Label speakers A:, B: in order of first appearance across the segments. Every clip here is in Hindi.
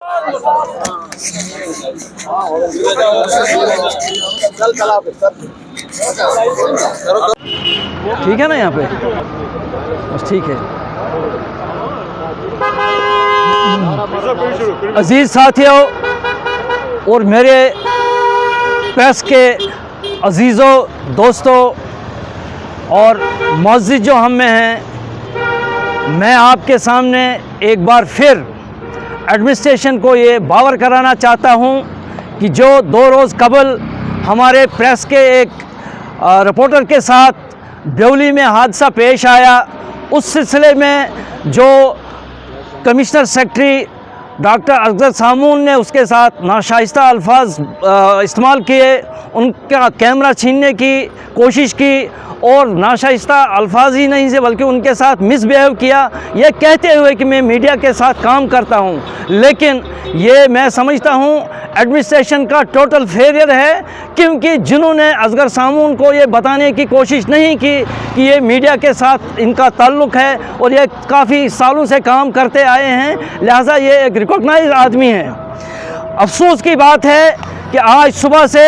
A: ठीक है ना यहाँ पे, बस ठीक है। अजीज साथियों और मेरे प्रेस के अजीज़ों, दोस्तों और मौजूद जो हम में हैं, मैं आपके सामने एक बार फिर एडमिनिस्ट्रेशन को ये बावर कराना चाहता हूँ कि जो 2 रोज़ कबल हमारे प्रेस के एक रिपोर्टर के साथ ब्योली में हादसा पेश आया, उस सिलसिले में जो कमिश्नर सेक्रेटरी डॉक्टर अफजल सामून ने उसके साथ नाशाइस्ता अल्फाज इस्तेमाल किए, उनका कैमरा छीनने की कोशिश की और नाशाइस्ता अल्फाज ही नहीं से बल्कि उनके साथ मिसबिहेव किया, ये कहते हुए कि मैं मीडिया के साथ काम करता हूँ। लेकिन ये मैं समझता हूँ एडमिनिस्ट्रेशन का टोटल फेलियर है, क्योंकि जिन्होंने असगर सामून को ये बताने की कोशिश नहीं की कि ये मीडिया के साथ इनका ताल्लुक़ है और ये काफ़ी सालों से काम करते आए हैं, लिहाजा ये एक रिकॉग्नाइज आदमी है। अफसोस की बात है कि आज सुबह से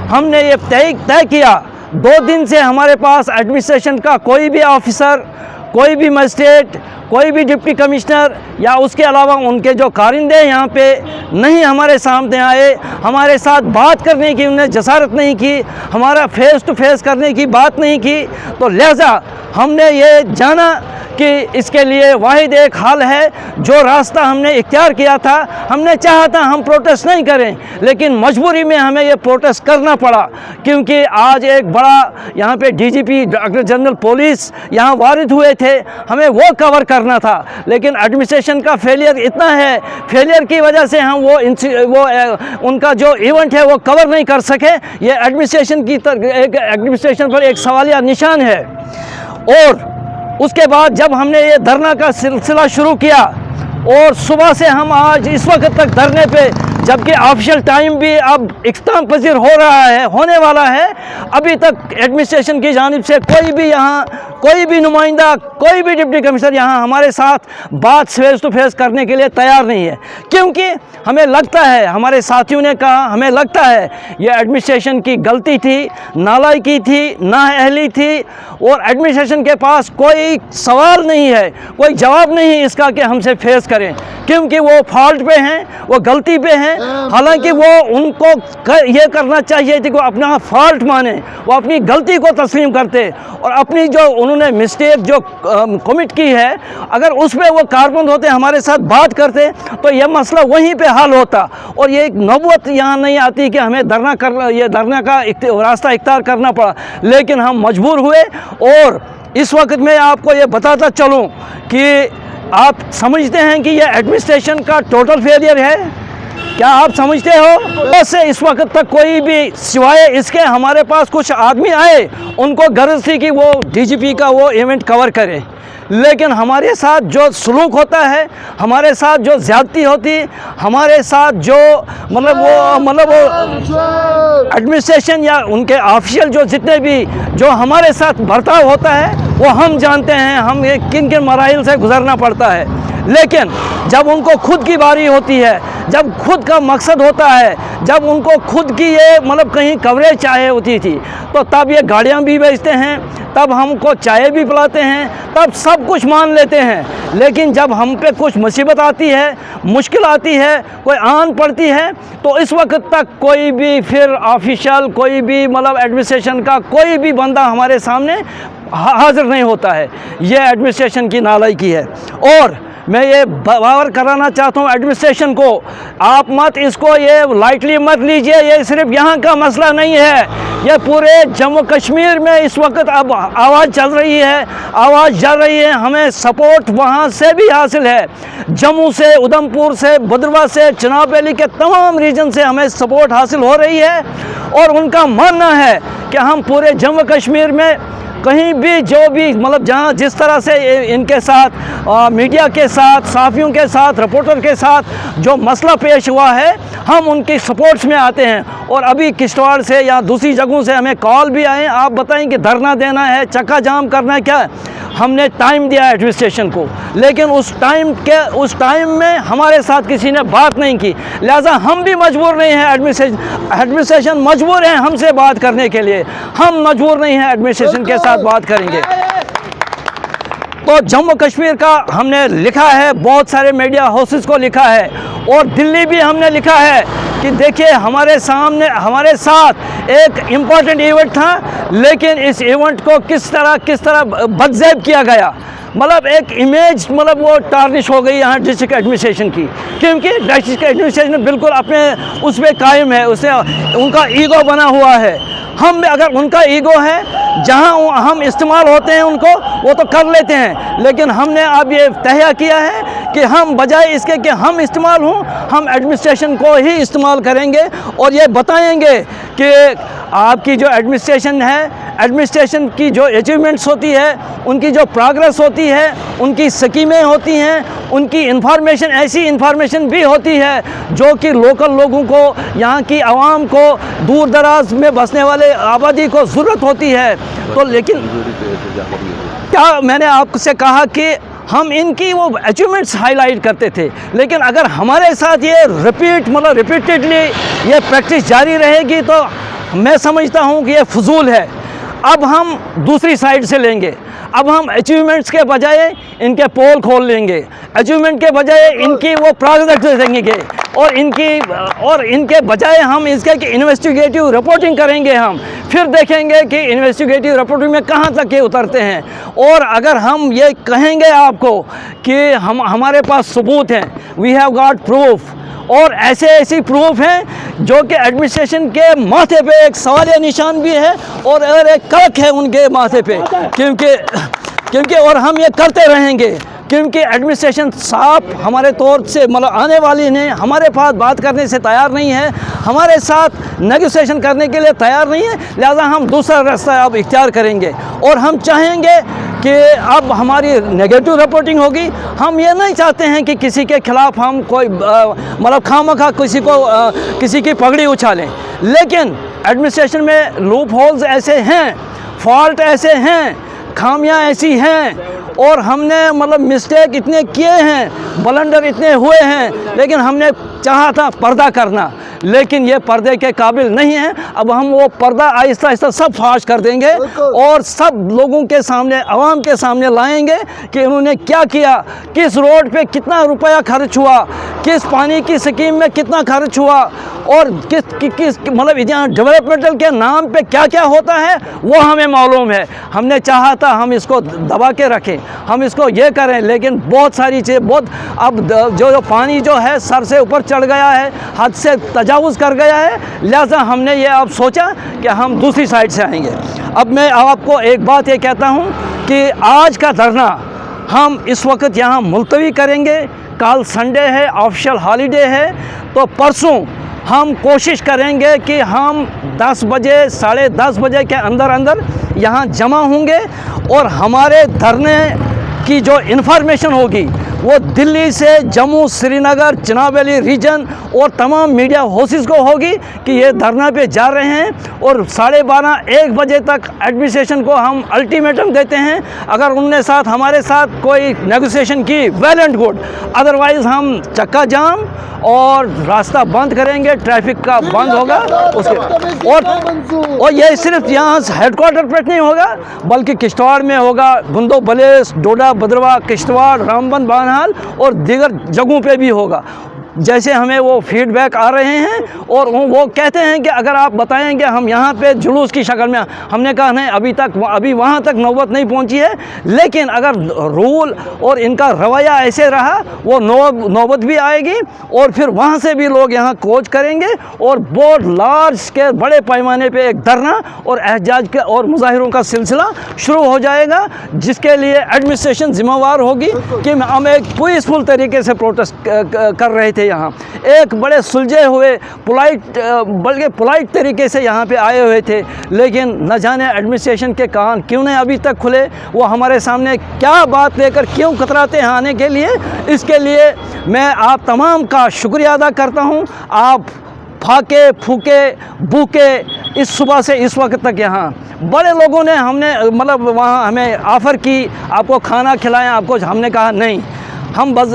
A: हमने ये तय किया, 2 दिन से हमारे पास एडमिनिस्ट्रेशन का कोई भी ऑफिसर, कोई भी मजिस्ट्रेट, कोई भी डिप्टी कमिश्नर या उसके अलावा उनके जो कारिंदे यहाँ पे नहीं हमारे सामने आए, हमारे साथ बात करने की उन्हें जसारत नहीं की, हमारा फेस टू फेस करने की बात नहीं की। तो लिहाजा हमने ये जाना कि इसके लिए वाहिद एक हल है, जो रास्ता हमने इख्तियार किया था। हमने चाहा था हम प्रोटेस्ट नहीं करें, लेकिन मजबूरी में हमें ये प्रोटेस्ट करना पड़ा, क्योंकि आज एक बड़ा यहाँ पे डीजीपी डॉक्टर जनरल पुलिस यहाँ वारिद हुए थे, हमें वो कवर करना था। लेकिन एडमिनिस्ट्रेशन का फेलियर इतना है, फेलियर की वजह से हम वो उनका जो इवेंट है वो कवर नहीं कर सके। ये एडमिनिस्ट्रेशन पर एक सवालिया निशान है। और उसके बाद जब हमने ये धरना का सिलसिला शुरू किया और सुबह से हम आज इस वक्त तक धरने पे, जबकि ऑफिशियल टाइम भी अब इख्तिताम पजीर हो रहा है, होने वाला है, अभी तक एडमिनिस्ट्रेशन की जानिब से कोई भी यहाँ कोई भी नुमाइंदा, कोई भी डिप्टी कमिश्नर यहाँ हमारे साथ बात फेस टू फेस करने के लिए तैयार नहीं है। क्योंकि हमें लगता है, हमारे साथियों ने कहा, हमें लगता है ये एडमिनिस्ट्रेशन की गलती थी, नालायकी थी, नाअहली थी और एडमिनिस्ट्रेशन के पास कोई सवाल नहीं है, कोई जवाब नहीं है इसका कि हमसे फेस करें, क्योंकि वो फॉल्ट पे हैं, वो गलती पे हैं। हालांकि वो उनको ये करना चाहिए थी कि वो अपना फॉल्ट माने, वो अपनी गलती को तस्लीम करते और अपनी जो उन्होंने मिस्टेक जो कमिट की है, अगर उस पर वो कारबंद होते, हमारे साथ बात करते, तो यह मसला वहीं पे हल होता और ये एक नौबत यहाँ नहीं आती कि हमें धरना का रास्ता इख्तियार करना पड़ा। लेकिन हम मजबूर हुए। और इस वक्त मैं आपको ये बताता चलूँ कि आप समझते हैं कि ये एडमिनिस्ट्रेशन का टोटल फेलियर है? क्या आप समझते हो? वैसे इस वक्त तक कोई भी सिवाय इसके हमारे पास कुछ आदमी आए, उनको गर्ज थी कि वो डीजीपी का वो इवेंट कवर करें, लेकिन हमारे साथ जो सलूक होता है, हमारे साथ जो ज़्यादती होती, हमारे साथ जो मतलब वो एडमिनिस्ट्रेशन या उनके ऑफिशियल जो जितने भी जो हमारे साथ बर्ताव होता है, वो हम जानते हैं हम किन किन मराइल से गुजरना पड़ता है। लेकिन जब उनको खुद की बारी होती है, जब खुद का मकसद होता है, जब उनको खुद की ये कहीं कवरेज चाहिए होती थी, तो तब ये गाड़ियाँ भी बेचते हैं, तब हमको चाय भी पिलाते हैं, तब सब कुछ मान लेते हैं। लेकिन जब हम पे कुछ मुसीबत आती है, मुश्किल आती है, कोई आन पड़ती है, तो इस वक्त तक कोई भी फिर ऑफिशियल, कोई भी एडमिनिस्ट्रेशन का कोई भी बंदा हमारे सामने हाजिर नहीं होता है। ये एडमिनिस्ट्रेशन की नालायकी है। और मैं ये बावर कराना चाहता हूँ एडमिनिस्ट्रेशन को, आप मत इसको ये लाइटली मत लीजिए। ये सिर्फ यहाँ का मसला नहीं है, ये पूरे जम्मू कश्मीर में इस वक्त अब आवाज़ चल रही है, आवाज़ चल रही है। हमें सपोर्ट वहाँ से भी हासिल है, जम्मू से, उधमपुर से, भद्रवाह से, चिनाब वैली के तमाम रीजन से हमें सपोर्ट हासिल हो रही है। और उनका मानना है कि हम पूरे जम्मू कश्मीर में कहीं भी जो भी मतलब जहाँ जिस तरह से इनके साथ मीडिया के साथ, सहाफ़ियों के साथ, रिपोर्टर के साथ जो मसला पेश हुआ है, हम उनकी सपोर्ट्स में आते हैं। और अभी किश्तवाड़ से या दूसरी जगहों से हमें कॉल भी आए, आप बताएं कि धरना देना है, चक्का जाम करना है, क्या हमने टाइम दिया एडमिनिस्ट्रेशन को, लेकिन उस टाइम में हमारे साथ किसी ने बात नहीं की। लिहाजा हम भी मजबूर नहीं हैं, एडमिनिस्ट्रेशन मजबूर है हमसे बात करने के लिए, हम मजबूर नहीं हैं एडमिनिस्ट्रेशन के साथ बात करेंगे। तो जम्मू कश्मीर का हमने लिखा है, बहुत सारे मीडिया हाउसेस को लिखा है, और दिल्ली भी हमने लिखा है कि देखिए हमारे साथ एक इम्पॉर्टेंट इवेंट था, लेकिन इस इवेंट को किस तरह बदज़ैब किया गया। मतलब एक इमेज मतलब वो टार्निश हो गई यहाँ डिस्ट्रिक्ट एडमिनिस्ट्रेशन की, क्योंकि डिस्ट्रिक्ट एडमिनिस्ट्रेशन बिल्कुल अपने उस पर कायम है, उससे उनका ईगो बना हुआ है। हम अगर उनका ईगो है, जहाँ हम इस्तेमाल होते हैं उनको, वो तो कर लेते हैं, लेकिन हमने अब ये तय किया है कि हम बजाय इसके कि हम इस्तेमाल हों, हम एडमिनिस्ट्रेशन को ही इस्तेमाल करेंगे और ये बताएंगे कि आपकी जो एडमिनिस्ट्रेशन है, एडमिनिस्ट्रेशन की जो अचीवमेंट्स होती है, उनकी जो प्रोग्रेस होती है, उनकी स्कीमें होती हैं, उनकी इन्फॉर्मेशन ऐसी इन्फॉर्मेशन भी होती है जो कि लोकल लोगों को, यहाँ की आवाम को, दूर दराज में बसने वाले आबादी को ज़रूरत होती है। तो लेकिन क्या मैंने आपसे कहा कि हम इनकी वो अचीवमेंट्स हाईलाइट करते थे, लेकिन अगर हमारे साथ ये रिपीटेडली ये प्रैक्टिस जारी रहेगी तो मैं समझता हूँ कि ये फजूल है। अब हम दूसरी साइड से लेंगे, अब हम अचीवमेंट्स के बजाय इनके पोल खोल लेंगे, अचीवमेंट के बजाय इनकी वो प्रोजेक्ट देंगे, और इनके बजाय हम इसके कि इन्वेस्टिगेटिव रिपोर्टिंग करेंगे। हम फिर देखेंगे कि इन्वेस्टिगेटिव रिपोर्टिंग में कहाँ तक ये उतरते हैं। और अगर हम ये कहेंगे आपको कि हमारे पास सबूत हैं, वी हैव गॉट प्रूफ, और ऐसी प्रूफ हैं जो कि एडमिनिस्ट्रेशन के माथे पे एक सवालिया निशान भी है और एक कलंक है उनके माथे पे, क्योंकि और हम ये करते रहेंगे, क्योंकि एडमिनिस्ट्रेशन साफ हमारे तौर से मतलब आने वाली ने हमारे पास बात करने से तैयार नहीं है, हमारे साथ नेगोशिएशन करने के लिए तैयार नहीं है। लिहाजा हम दूसरा रास्ता अब इख्तियार करेंगे, और हम चाहेंगे कि अब हमारी नेगेटिव रिपोर्टिंग होगी। हम ये नहीं चाहते हैं कि किसी के खिलाफ हम कोई मतलब खामखा किसी की पगड़ी उछालें, लेकिन एडमिनिस्ट्रेशन में लूप होल्स ऐसे हैं, फॉल्ट ऐसे हैं, खामियां ऐसी हैं, और हमने मतलब मिस्टेक इतने किए हैं, ब्लंडर इतने हुए हैं, लेकिन हमने चाहा था पर्दा करना, लेकिन ये पर्दे के काबिल नहीं है। अब हम वो पर्दा आहिस्ता आहिस्ता सब फाश कर देंगे और सब लोगों के सामने, आवाम के सामने लाएंगे कि उन्होंने क्या किया, किस रोड पे कितना रुपया खर्च हुआ, किस पानी की स्कीम में कितना खर्च हुआ, और किस मतलब यहाँ डेवलपमेंटल के नाम पे क्या क्या होता है वो हमें मालूम है। हमने चाहा था हम इसको दबा के रखें, हम इसको ये करें, लेकिन बहुत सारी चीज़ अब जो पानी जो है सर से ऊपर चढ़ गया है, हद से तजावुज़ कर गया है। लिहाजा हमने ये अब सोचा कि हम दूसरी साइड से आएंगे। अब मैं आपको एक बात ये कहता हूँ कि आज का धरना हम इस वक्त यहाँ मुलतवी करेंगे। कल संडे है, ऑफिशियल हॉलीडे है, तो परसों हम कोशिश करेंगे कि हम 10 बजे 10:30 बजे के अंदर यहाँ जमा होंगे, और हमारे धरने की जो इन्फॉर्मेशन होगी वो दिल्ली से जम्मू, श्रीनगर, चिनाब वैली रीजन और तमाम मीडिया हाउसेस को होगी कि ये धरना पे जा रहे हैं, और 12:30-1 बजे तक एडमिनिस्ट्रेशन को हम अल्टीमेटम देते हैं। अगर उनने हमारे साथ कोई नेगोशिएशन की, वेल एंड गुड, अदरवाइज़ हम चक्का जाम और रास्ता बंद करेंगे, ट्रैफिक का बंद होगा उसके। और ये सिर्फ यहाँ हेडक्वार्टर पर नहीं होगा, बल्कि किश्तवाड़ में होगा, गुंदो बलेस, डोडा बद्रवा, किश्तवाड़, रामबन, बानहाल और दीगर जगहों पे भी होगा। जैसे हमें वो फीडबैक आ रहे हैं, और वो कहते हैं कि अगर आप बताएंगे हम यहाँ पे जुलूस की शक्ल में, हमने कहा नहीं, अभी वहाँ तक नौबत नहीं पहुँची है, लेकिन अगर रूल और इनका रवैया ऐसे रहा वो नौबत भी आएगी, और फिर वहाँ से भी लोग यहाँ कोच करेंगे, और बहुत लार्ज के बड़े पैमाने पे एक धरना और एहजाज का और मुजाहिरों का सिलसिला शुरू हो जाएगा, जिसके लिए एडमिनिस्ट्रेशन जिम्मेवार होगी कि हम एक पीसफुल तरीके से प्रोटेस्ट कर रहे थे। थे यहाँ, एक बड़े सुलझे हुए बल्कि पोलाइट तरीके से यहाँ पे आए हुए थे, लेकिन न जाने एडमिनिस्ट्रेशन के कान क्यों नहीं अभी तक खुले, वो हमारे सामने क्या बात लेकर क्यों कतराते हैं आने के लिए। इसके लिए मैं आप तमाम का शुक्रिया अदा करता हूँ। आप फाके फूके भूखे इस सुबह से इस वक्त तक यहाँ बड़े लोगों ने हमने मतलब वहाँ हमें ऑफ़र की आपको खाना खिलाएं, आपको, हमने कहा नहीं, हम बस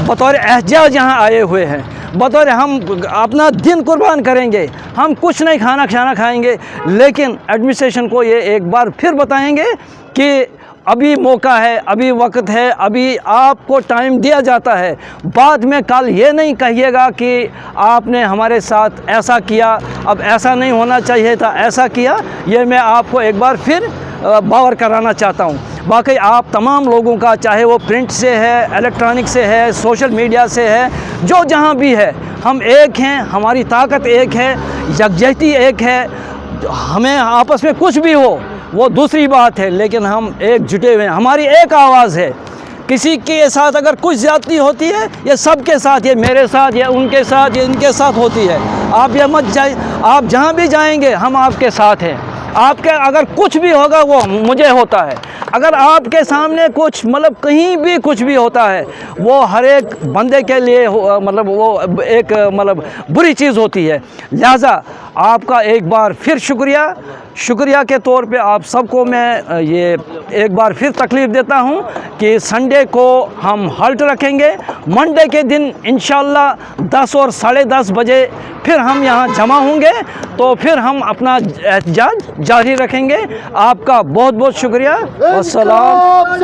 A: बतौर एहजाज यहाँ आए हुए हैं, बतौर हम अपना दिन कुर्बान करेंगे, हम कुछ नहीं खाना खाएंगे, लेकिन एडमिनिस्ट्रेशन को ये एक बार फिर बताएंगे कि अभी मौका है, अभी वक्त है, अभी आपको टाइम दिया जाता है। बाद में कल ये नहीं कहिएगा कि आपने हमारे साथ ऐसा किया, अब ऐसा नहीं होना चाहिए था, ऐसा किया। ये मैं आपको एक बार फिर बावर कराना चाहता हूँ। बाकी आप तमाम लोगों का, चाहे वो प्रिंट से है, इलेक्ट्रॉनिक से है, सोशल मीडिया से है, जो जहाँ भी है, हम एक हैं, हमारी ताकत एक है, यकजहती एक है। हमें आपस में कुछ भी हो वो दूसरी बात है, लेकिन हम एक जुटे हुए हैं, हमारी एक आवाज़ है। किसी के साथ अगर कुछ ज़्यादती होती है, ये सबके साथ, ये मेरे साथ, ये उनके साथ, ये इनके साथ होती है। आप ये मत जाए, आप जहाँ भी जाएंगे हम आपके साथ हैं। आपके अगर कुछ भी होगा वो मुझे होता है, अगर आपके सामने कुछ मतलब कहीं भी कुछ भी होता है, वो हर एक बंदे के लिए मतलब वो एक मतलब बुरी चीज़ होती है। लिहाजा आपका एक बार फिर शुक्रिया के तौर पे आप सबको मैं ये एक बार फिर तकलीफ़ देता हूँ कि संडे को हम हल्ट रखेंगे। मंडे के दिन इंशाल्लाह 10 और 10:30 बजे फिर हम यहाँ जमा होंगे, तो फिर हम अपना एहतजाज जारी रखेंगे। आपका बहुत बहुत शुक्रिया। वस्सलाम।